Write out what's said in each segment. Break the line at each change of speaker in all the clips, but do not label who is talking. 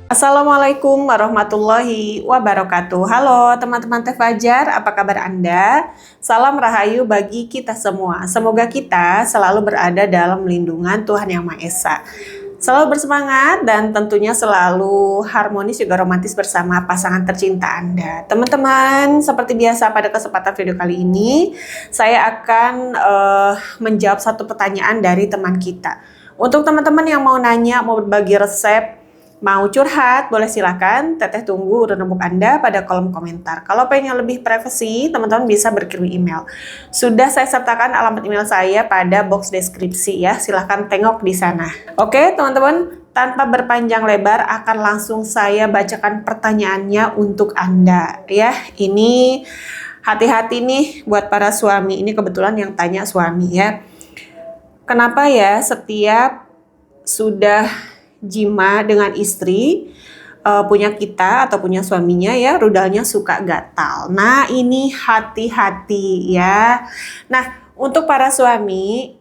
Assalamualaikum warahmatullahi wabarakatuh. Halo teman-teman Teh Fajar, apa kabar Anda? Salam rahayu bagi kita semua. Semoga kita selalu berada dalam lindungan Tuhan Yang Maha Esa. Selalu bersemangat dan tentunya selalu harmonis juga romantis bersama pasangan tercinta Anda. Teman-teman, seperti biasa pada kesempatan video kali ini, saya akan menjawab satu pertanyaan dari teman kita. Untuk teman-teman yang mau nanya, mau berbagi resep, mau curhat, boleh silakan. Teteh tunggu urut rembuk Anda pada kolom komentar. Kalau pengen lebih privasi, teman-teman bisa berkirim email. Sudah saya sertakan alamat email saya pada box deskripsi ya. Silahkan tengok di sana. Oke, teman-teman, tanpa berpanjang lebar akan langsung saya bacakan pertanyaannya untuk Anda ya. Ini hati-hati nih buat para suami. Ini kebetulan yang tanya suami ya. Kenapa ya setiap sudah jima dengan istri punya kita atau punya suaminya ya rudalnya suka gatal. Nah ini hati-hati ya. Nah untuk para suami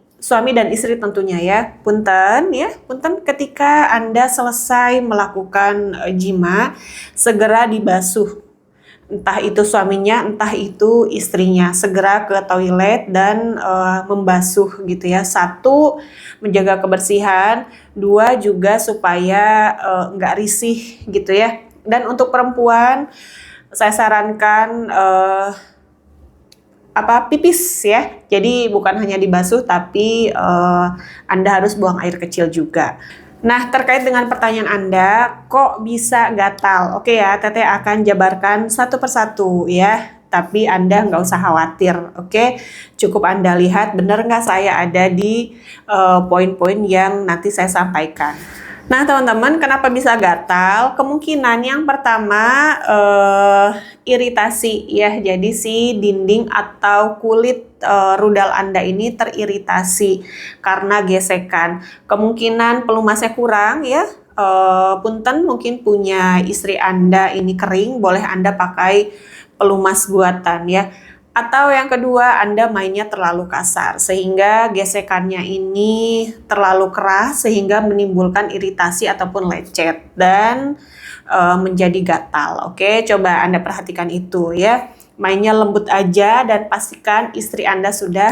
dan istri tentunya ya, punten ketika Anda selesai melakukan jima segera dibasuh. Entah itu suaminya, entah itu istrinya, segera ke toilet dan membasuh gitu ya. Satu, menjaga kebersihan. Dua, juga supaya nggak risih gitu ya. Dan untuk perempuan, saya sarankan pipis ya. Jadi bukan hanya dibasuh, tapi Anda harus buang air kecil juga. Nah, terkait dengan pertanyaan Anda, kok bisa gatal? Oke ya, Teteh akan jabarkan satu persatu ya. Tapi Anda nggak usah khawatir, oke? Cukup Anda lihat benar nggak saya ada di poin-poin yang nanti saya sampaikan. Nah, teman-teman, kenapa bisa gatal? Kemungkinan yang pertama iritasi ya. Jadi si dinding atau kulit rudal Anda ini teriritasi karena gesekan. Kemungkinan pelumasnya kurang ya. Punten mungkin punya istri Anda ini kering, boleh Anda pakai pelumas buatan ya. Atau yang kedua, Anda mainnya terlalu kasar sehingga gesekannya ini terlalu keras sehingga menimbulkan iritasi ataupun lecet dan menjadi gatal. Oke, coba Anda perhatikan itu ya. Mainnya lembut aja dan pastikan istri Anda sudah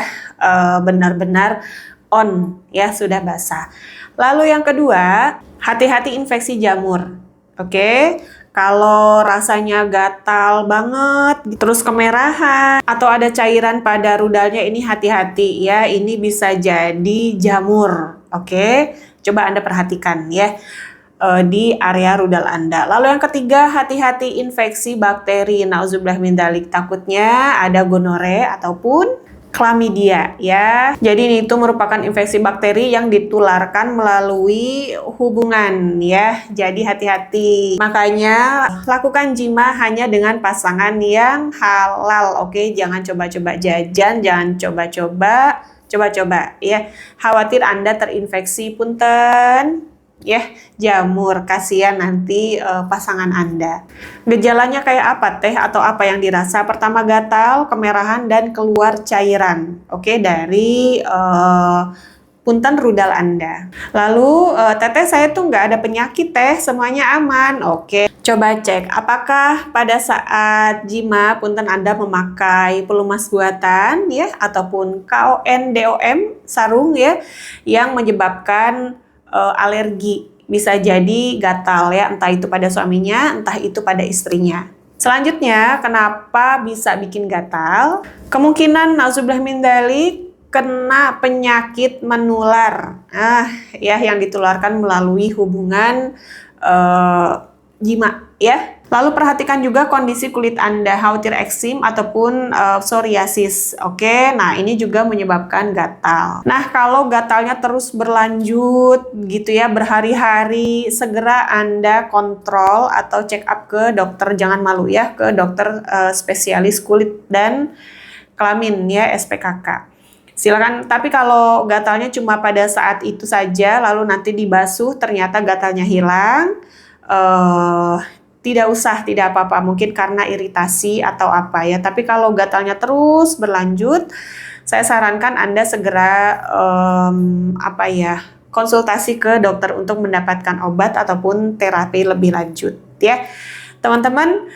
benar-benar on ya, sudah basah. Lalu yang kedua, hati-hati infeksi jamur. Oke. Kalau rasanya gatal banget, terus kemerahan, atau ada cairan pada rudalnya, ini hati-hati ya. Ini bisa jadi jamur. Oke, coba Anda perhatikan ya di area rudal Anda. Lalu yang ketiga, hati-hati infeksi bakteri. Nauzubillah min dzalik. Takutnya ada gonore ataupun chlamydia ya. Jadi itu merupakan infeksi bakteri yang ditularkan melalui hubungan ya. Jadi hati-hati. Makanya lakukan jima hanya dengan pasangan yang halal. Oke, jangan coba-coba jajan, jangan coba-coba ya. Khawatir Anda terinfeksi, punten ya, jamur, kasihan nanti pasangan Anda. Gejalanya kayak apa Teh atau apa yang dirasa? Pertama gatal, kemerahan dan keluar cairan. Oke, dari punten rudal Anda. Lalu Teteh saya tuh nggak ada penyakit Teh, semuanya aman. Oke, coba cek apakah pada saat jima punten Anda memakai pelumas buatan ya ataupun KON DOM sarung ya yang menyebabkan alergi. Bisa jadi gatal ya, entah itu pada suaminya, entah itu pada istrinya. Selanjutnya, kenapa bisa bikin gatal? Kemungkinan nauzubillah min dzalik kena penyakit menular. Ya yang ditularkan melalui hubungan jima ya. Lalu perhatikan juga kondisi kulit Anda, khawatir eksim ataupun psoriasis. Oke, nah ini juga menyebabkan gatal. Nah, kalau gatalnya terus berlanjut gitu ya, berhari-hari, segera Anda kontrol atau check up ke dokter, jangan malu ya, ke dokter spesialis kulit dan kelamin ya, SPKK. Silakan, tapi kalau gatalnya cuma pada saat itu saja, lalu nanti dibasuh ternyata gatalnya hilang, tidak usah, tidak apa-apa, mungkin karena iritasi atau apa ya. Tapi kalau gatalnya terus berlanjut, saya sarankan Anda segera konsultasi ke dokter untuk mendapatkan obat ataupun terapi lebih lanjut ya. Teman-teman,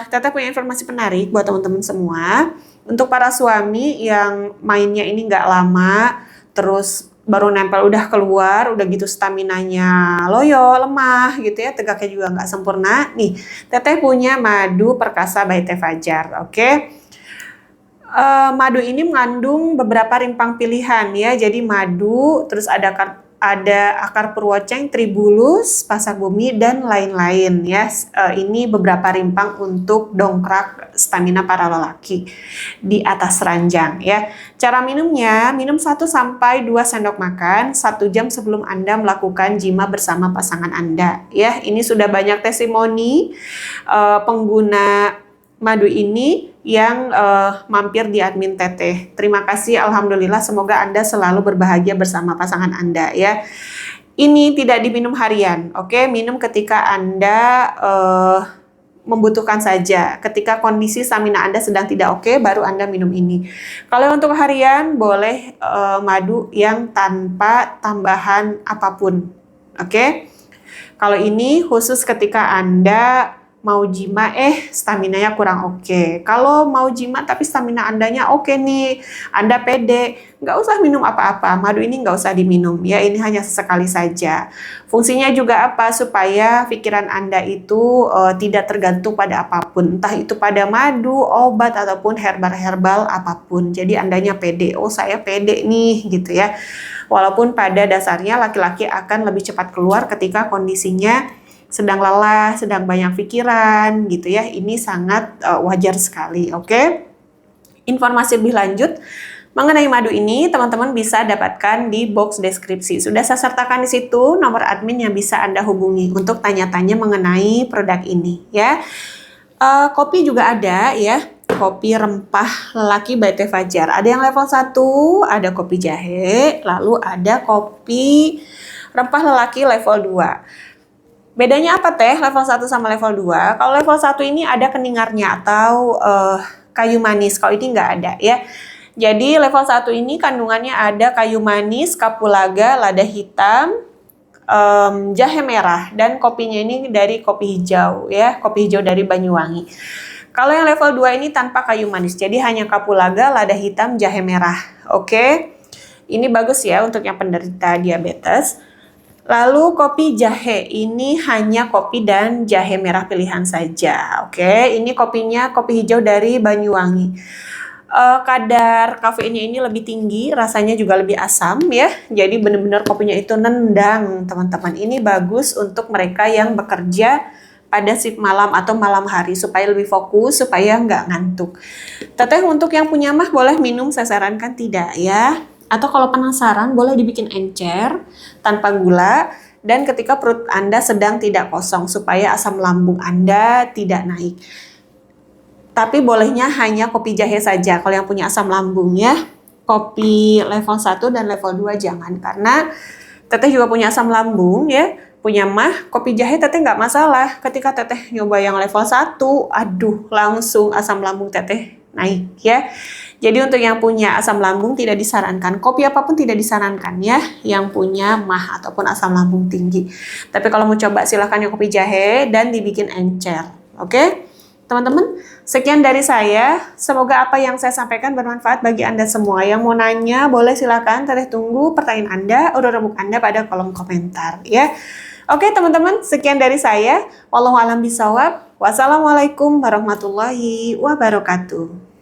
Teteh punya informasi menarik buat teman-teman semua. Untuk para suami yang mainnya ini nggak lama, terus baru nempel udah keluar, udah gitu staminanya loyo, lemah gitu ya, tegaknya juga nggak sempurna. Nih, Teteh punya madu perkasa by Teh Fajar, oke? Madu ini mengandung beberapa rimpang pilihan ya, jadi madu, terus ada akar purwoceng, tribulus, pasak bumi, dan lain-lain ya. Ini beberapa rimpang untuk dongkrak stamina para lelaki di atas ranjang ya. Cara minumnya, minum 1-2 sendok makan 1 jam sebelum Anda melakukan jima bersama pasangan Anda ya. Ini sudah banyak testimoni pengguna madu ini yang mampir di admin Teteh. Terima kasih, alhamdulillah, semoga Anda selalu berbahagia bersama pasangan Anda ya. Ini tidak diminum harian, oke? Minum ketika Anda membutuhkan saja. Ketika kondisi stamina Anda sedang tidak oke, baru Anda minum ini. Kalau untuk harian, boleh madu yang tanpa tambahan apapun, oke? Kalau ini khusus ketika Anda mau jima staminanya kurang oke. Kalau mau jima tapi stamina Andanya oke nih, Anda pede, nggak usah minum apa-apa. Madu ini nggak usah diminum ya, ini hanya sesekali saja. Fungsinya juga apa? Supaya pikiran Anda itu tidak tergantung pada apapun, entah itu pada madu, obat ataupun herbal-herbal apapun. Jadi Andanya pede, oh saya pede nih gitu ya. Walaupun pada dasarnya laki-laki akan lebih cepat keluar ketika kondisinya sedang lelah, sedang banyak pikiran gitu ya. Ini sangat wajar sekali, oke? Informasi lebih lanjut mengenai madu ini teman-teman bisa dapatkan di box deskripsi. Sudah saya sertakan di situ nomor admin yang bisa Anda hubungi untuk tanya-tanya mengenai produk ini ya. Kopi juga ada ya. Kopi rempah lelaki by Teh Fajar. Ada yang level 1, ada kopi jahe, lalu ada kopi rempah lelaki level 2. Bedanya apa Teh level 1 sama level 2? Kalau level 1 ini ada keningarnya atau kayu manis. Kalau ini nggak ada ya. Jadi level 1 ini kandungannya ada kayu manis, kapulaga, lada hitam, jahe merah, dan kopinya ini dari kopi hijau ya. Kopi hijau dari Banyuwangi. Kalau yang level 2 ini tanpa kayu manis. Jadi hanya kapulaga, lada hitam, jahe merah. Oke. Ini bagus ya untuk yang penderita diabetes. Lalu kopi jahe, ini hanya kopi dan jahe merah pilihan saja. Oke, ini kopinya kopi hijau dari Banyuwangi. Kadar kafeinnya ini lebih tinggi, rasanya juga lebih asam ya. Jadi benar-benar kopinya itu nendang teman-teman. Ini bagus untuk mereka yang bekerja pada shift malam atau malam hari supaya lebih fokus, supaya nggak ngantuk. Teteh untuk yang punya mah boleh minum, saya sarankan tidak ya. Atau kalau penasaran boleh dibikin encer tanpa gula dan ketika perut Anda sedang tidak kosong supaya asam lambung Anda tidak naik. Tapi bolehnya hanya kopi jahe saja kalau yang punya asam lambung ya. Kopi level 1 dan level 2 jangan, karena Teteh juga punya asam lambung ya. Punya mah kopi jahe Teteh nggak masalah. Ketika Teteh nyoba yang level 1, aduh langsung asam lambung Teteh naik ya. Jadi untuk yang punya asam lambung tidak disarankan, kopi apapun tidak disarankan ya, yang punya mah ataupun asam lambung tinggi. Tapi kalau mau coba silahkan yang kopi jahe dan dibikin encer, oke? Teman-teman, sekian dari saya. Semoga apa yang saya sampaikan bermanfaat bagi Anda semua. Yang mau nanya boleh silakan, Teteh tunggu pertanyaan Anda, urut rembuk Anda pada kolom komentar ya. Oke teman-teman, sekian dari saya. Wallahu a'lam bishawab. Wassalamualaikum warahmatullahi wabarakatuh.